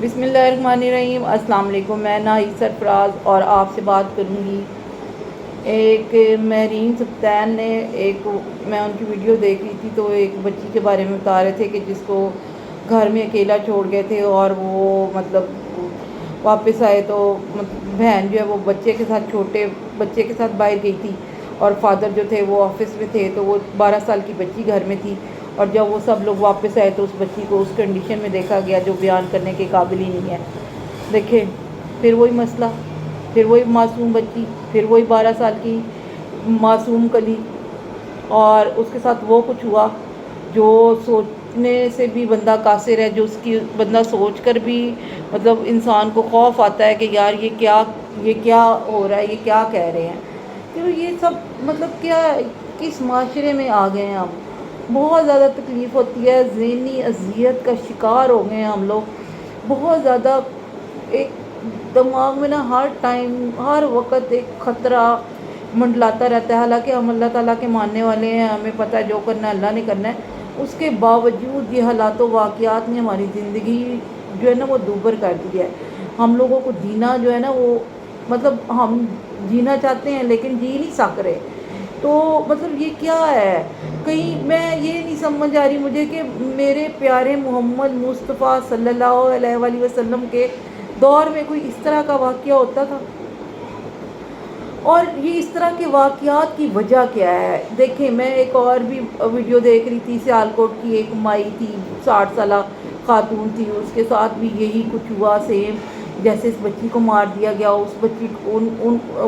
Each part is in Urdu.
بسم اللہ الرحمن الرحیم۔ السلام علیکم۔ میں ناہید سرفراز اور آپ سے بات کروں گی۔ ایک مہرین سبطین نے میں ان کی ویڈیو دیکھ رہی تھی تو ایک بچی کے بارے میں بتا رہے تھے کہ جس کو گھر میں اکیلا چھوڑ گئے تھے اور وہ واپس آئے تو بہن جو ہے وہ بچے کے ساتھ چھوٹے بچے کے ساتھ باہر گئی تھی اور فادر جو تھے وہ آفس میں تھے، تو وہ 12 سال کی بچی گھر میں تھی اور جب وہ سب لوگ واپس آئے تو اس بچی کو اس کنڈیشن میں دیکھا گیا جو بیان کرنے کے قابل ہی نہیں ہے۔ دیکھیں پھر وہی مسئلہ، پھر وہی معصوم بچی، پھر وہی 12 سال کی معصوم کلی، اور اس کے ساتھ وہ کچھ ہوا جو سوچنے سے بھی بندہ قاصر ہے، جو اس کی بندہ سوچ کر بھی انسان کو خوف آتا ہے کہ یار یہ کیا ہو رہا ہے، یہ کیا کہہ رہے ہیں۔ تو یہ سب کیا کس معاشرے میں آ گئے ہیں ہم۔ بہت زیادہ تکلیف ہوتی ہے، ذہنی اذیت کا شکار ہو گئے ہیں ہم لوگ بہت زیادہ۔ ایک دماغ میں ہر ٹائم ہر وقت ایک خطرہ منڈلاتا رہتا ہے، حالانکہ ہم اللہ تعالیٰ کے ماننے والے ہیں، ہمیں پتہ ہے جو کرنا ہے اللہ نے کرنا ہے، اس کے باوجود یہ حالات و واقعات نے ہماری زندگی جو ہے نا وہ دوبر کر دی ہے۔ ہم لوگوں کو جینا جو ہے نا وہ ہم جینا چاہتے ہیں لیکن جی نہیں سک رہے۔ تو یہ کیا ہے، کہیں میں یہ نہیں سمجھ آ رہی مجھے کہ میرے پیارے محمد مصطفیٰ صلی اللہ علیہ وآلہ وسلم کے دور میں کوئی اس طرح کا واقعہ ہوتا تھا؟ اور یہ اس طرح کے واقعات کی وجہ کیا ہے؟ دیکھیں میں ایک اور بھی ویڈیو دیکھ رہی تھی، سیالکوٹ کی ایک مائی تھی، 60 سالہ خاتون تھی، اس کے ساتھ بھی یہی کچھ ہوا سیم، جیسے اس بچی کو مار دیا گیا، اس بچی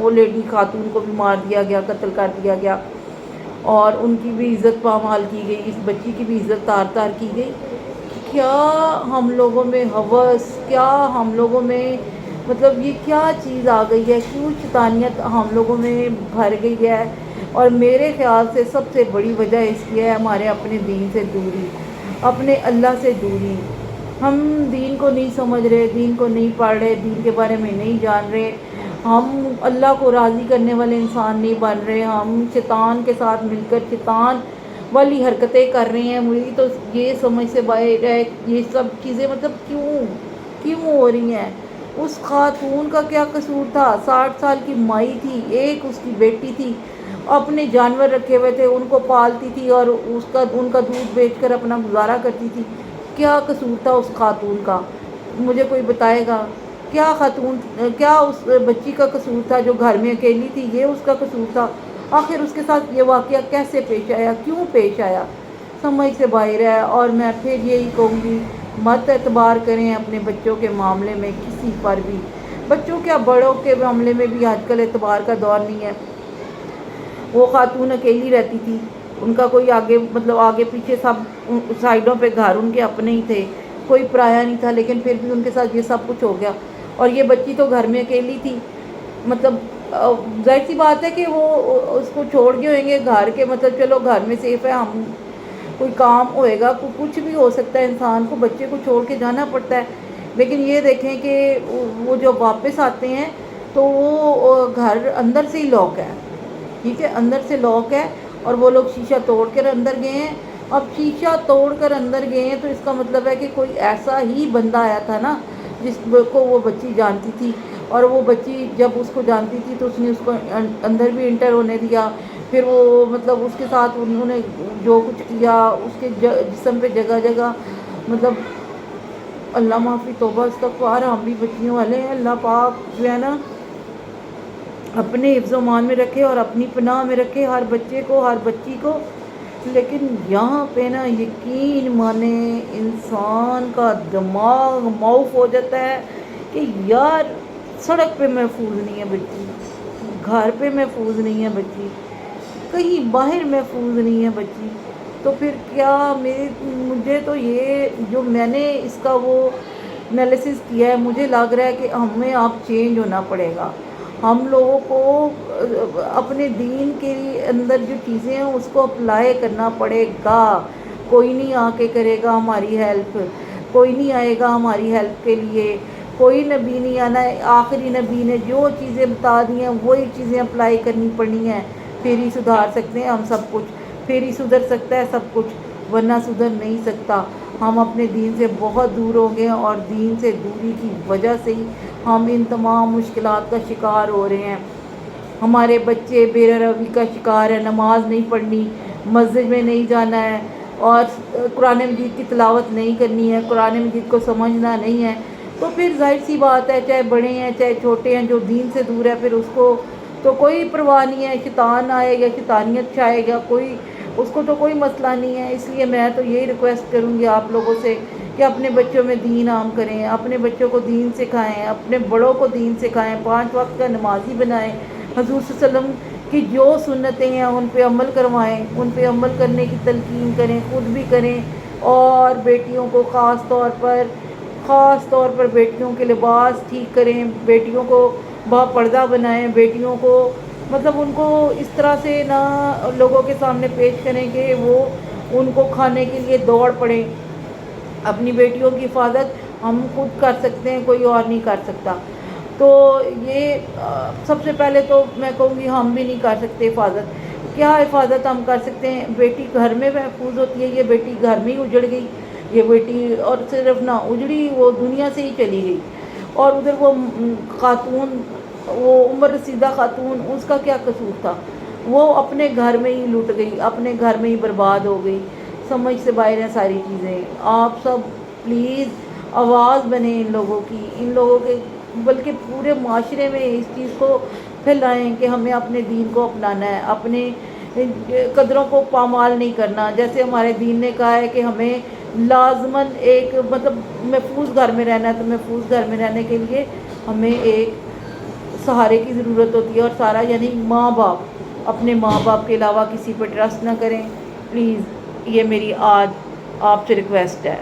وہ لیڈی خاتون کو بھی مار دیا گیا، قتل کر دیا گیا، اور ان کی بھی عزت پامال کی گئی، اس بچی کی بھی عزت تار تار کی گئی۔ کیا ہم لوگوں میں ہوس، کیا ہم لوگوں میں یہ کیا چیز آ گئی ہے، کیوں شیطانیت ہم لوگوں میں بھر گئی ہے؟ اور میرے خیال سے سب سے بڑی وجہ اس کی ہے ہمارے اپنے دین سے دوری، اپنے اللہ سے دوری۔ ہم دین کو نہیں سمجھ رہے، دین کو نہیں پڑھ رہے، دین کے بارے میں نہیں جان رہے، ہم اللہ کو راضی کرنے والے انسان نہیں بن رہے، ہم شیطان کے ساتھ مل کر شیطان والی حرکتیں کر رہے ہیں۔ مجھے تو یہ سمجھ سے باہر ہے یہ سب چیزیں کیوں ہو رہی ہیں۔ اس خاتون کا کیا قصور تھا؟ 60 سال کی مائی تھی، ایک اس کی بیٹی تھی، اپنے جانور رکھے ہوئے تھے، ان کو پالتی تھی اور ان کا دودھ بیچ کر اپنا گزارا کرتی تھی۔ کیا قصور تھا اس خاتون کا؟ مجھے کوئی بتائے گا کیا اس بچی کا قصور تھا جو گھر میں اکیلی تھی؟ یہ اس کا قصور تھا؟ آخر اس کے ساتھ یہ واقعہ کیسے پیش آیا، کیوں پیش آیا؟ سمجھ سے باہر ہے۔ اور میں پھر یہی کہوں گی، مت اعتبار کریں اپنے بچوں کے معاملے میں کسی پر بھی، بچوں کیا بڑوں کے معاملے میں بھی آج کل اعتبار کا دور نہیں ہے۔ وہ خاتون اکیلی رہتی تھی، ان کا کوئی آگے پیچھے سب سائڈوں پہ گھر ان کے اپنے ہی تھے، کوئی پرایا نہیں تھا، لیکن پھر بھی ان کے ساتھ یہ سب کچھ ہو گیا۔ اور یہ بچی تو گھر میں اکیلی تھی، ظاہر سی بات ہے کہ وہ اس کو چھوڑ گئے ہوئیں گے گھر کے، چلو گھر میں سیف ہے، ہم کوئی کام ہوئے گا، کچھ بھی ہو سکتا ہے، انسان کو بچے کو چھوڑ کے جانا پڑتا ہے۔ لیکن یہ دیکھیں کہ وہ جو واپس آتے ہیں تو وہ گھر اندر سے ہی لاک ہے، ٹھیک ہے، اندر سے لاک ہے، اور وہ لوگ شیشہ توڑ کر اندر گئے ہیں۔ اب شیشہ توڑ کر اندر گئے ہیں تو اس کا مطلب ہے کہ کوئی ایسا ہی بندہ آیا تھا نا جس کو وہ بچی جانتی تھی، اور وہ بچی جب اس کو جانتی تھی تو اس نے اس کو اندر بھی انٹر ہونے دیا۔ پھر وہ اس کے ساتھ انہوں نے جو کچھ کیا، اس کے جسم پہ جگہ جگہ اللہ معافی، توبہ استغفار، ہم بھی بچیوں والے ہیں، اللہ پاک جو ہے نا اپنے حفظ و امان میں رکھے اور اپنی پناہ میں رکھے ہر بچے کو، ہر بچی کو۔ لیکن یہاں پہ نا یقین مانے انسان کا دماغ معاف ہو جاتا ہے کہ یار سڑک پہ محفوظ نہیں ہے بچی، گھر پہ محفوظ نہیں ہے بچی، کہیں باہر محفوظ نہیں ہے بچی۔ تو پھر کیا مجھے تو یہ جو میں نے اس کا وہ انالیسس کیا ہے، مجھے لگ رہا ہے کہ ہمیں اب چینج ہونا پڑے گا۔ ہم لوگوں کو اپنے دین کے اندر جو چیزیں ہیں اس کو اپلائی کرنا پڑے گا۔ کوئی نہیں آ کے کرے گا ہماری ہیلپ، کوئی نہیں آئے گا ہماری ہیلپ کے لیے، کوئی نبی نہیں آنا ہے۔ آخری نبی نے جو چیزیں بتا دی ہیں وہی چیزیں اپلائی کرنی پڑنی ہیں، پھر ہی سدھار سکتے ہیں ہم سب کچھ، پھر ہی سدھر سکتا ہے سب کچھ، ورنہ سدھر نہیں سکتا۔ ہم اپنے دین سے بہت دور ہو گئے ہیں، اور دین سے دوری کی وجہ سے ہی ہم ان تمام مشکلات کا شکار ہو رہے ہیں۔ ہمارے بچے بے روی کا شکار ہیں، نماز نہیں پڑھنی، مسجد میں نہیں جانا ہے، اور قرآن مجید کی تلاوت نہیں کرنی ہے، قرآن مجید کو سمجھنا نہیں ہے۔ تو پھر ظاہر سی بات ہے، چاہے بڑے ہیں چاہے چھوٹے ہیں، جو دین سے دور ہے پھر اس کو تو کوئی پرواہ نہیں ہے، شیطان آئے گا، شیطانیت چھائے گا، اس کو تو کوئی مسئلہ نہیں ہے۔ اس لیے میں تو یہی ریکویسٹ کروں گی آپ لوگوں سے کہ اپنے بچوں میں دین عام کریں، اپنے بچوں کو دین سکھائیں، اپنے بڑوں کو دین سکھائیں، 5 وقت کا نمازی بنائیں، حضور صلی اللہ علیہ وسلم کی جو سنتیں ہیں ان پہ عمل کروائیں، ان پہ عمل کرنے کی تلقین کریں، خود بھی کریں، اور بیٹیوں کو خاص طور پر بیٹیوں کے لباس ٹھیک کریں، بیٹیوں کو باپردہ بنائیں، بیٹیوں کو مطلب ان کو اس طرح سے نہ لوگوں کے سامنے پیش کریں کہ وہ ان کو کھانے کے لیے دوڑ پڑیں۔ اپنی بیٹیوں کی حفاظت ہم خود کر سکتے ہیں، کوئی اور نہیں کر سکتا۔ تو یہ سب سے پہلے تو میں کہوں گی ہم بھی نہیں کر سکتے حفاظت۔ کیا حفاظت ہم کر سکتے ہیں؟ بیٹی گھر میں محفوظ ہوتی ہے، یہ بیٹی گھر میں ہی اجڑ گئی، یہ بیٹی اور صرف نہ اجڑی، وہ دنیا سے ہی چلی گئی، اور ادھر وہ خاتون، وہ عمر رسیدہ خاتون، اس کا کیا قصور تھا؟ وہ اپنے گھر میں ہی لٹ گئی، اپنے گھر میں ہی برباد ہو گئی۔ سمجھ سے باہر ہیں ساری چیزیں۔ آپ سب پلیز آواز بنیں ان لوگوں کی، ان لوگوں کے، بلکہ پورے معاشرے میں اس چیز کو پھیلائیں کہ ہمیں اپنے دین کو اپنانا ہے، اپنے قدروں کو پامال نہیں کرنا۔ جیسے ہمارے دین نے کہا ہے کہ ہمیں لازماً ایک مطلب محفوظ گھر میں رہنا ہے، تو محفوظ گھر میں رہنے کے لیے ہمیں ایک سہارے کی ضرورت ہوتی ہے، اور سہارا یعنی ماں باپ۔ اپنے ماں باپ کے علاوہ کسی پہ ٹرسٹ نہ کریں پلیز، یہ میری آج آپ سے ریکویسٹ ہے۔